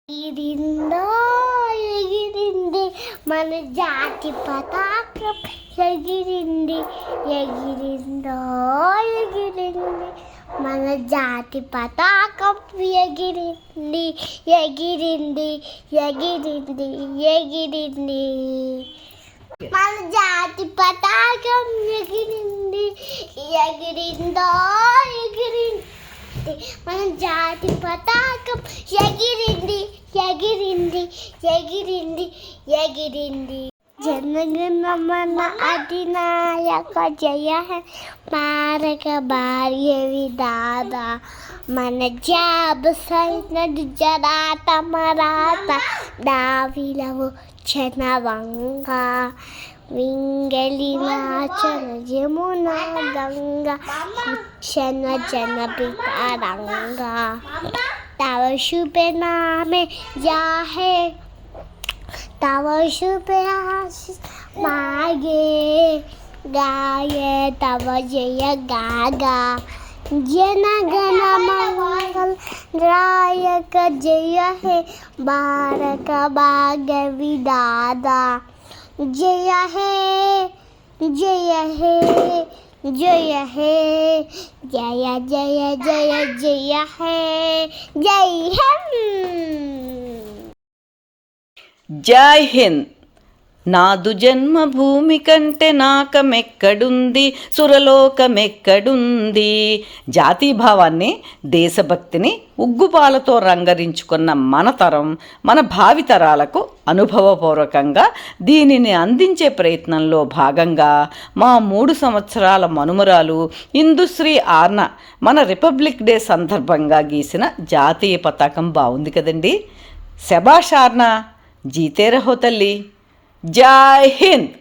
ఎగిరిందో ఎగిరింది మన జాతి పతాకం ఎగిరింది ఎగిరిందో ఎగిరింది మన జాతి పతాకం ఎగిరింది ఎగిరింది ఎగిరింది ఎగిరింది మన జాతి పతాకం ఎగిరింది ఎగిరిందో ఎగిరింది మన జాతి పతాకం ఎగిరింది ఎగిరింది ఎగిరింది ఎగిరింది జనగణ మన అధినాయక జయ హే మారక భార్య విధాత మన జాబ్ సైనడ్ జరాత మరాత దావిలవు చనవంగా వింగలి నాచన యమునా గంగా ఉచ్చన జనపితారంగా तव शुभ नामे जाहे तव शुभ आशीष मागे गाये तव जय गागा जन गण मंगल रायक जय हे बारक भाग विदाता जय हे जय हे जय हे जय जय जय जय हे जय हिंद జై హింద్. నాదు జన్మభూమి కంటే నాకమెక్కడుంది, సురలోకమెక్కడుంది. జాతీభావాన్ని, దేశభక్తిని ఉగ్గుపాలతో రంగరించుకున్న మన తరం, మన భావితరాలకు అనుభవపూర్వకంగా దీనిని అందించే ప్రయత్నంలో భాగంగా మా 3 సంవత్సరాల మనుమరాలు ఇందుశ్రీ ఆర్న మన రిపబ్లిక్ డే సందర్భంగా గీసిన జాతీయ పతాకం బాగుంది కదండి. శభాష్ ఆర్నా, జీతే రహో తల్లి. జై హింద్.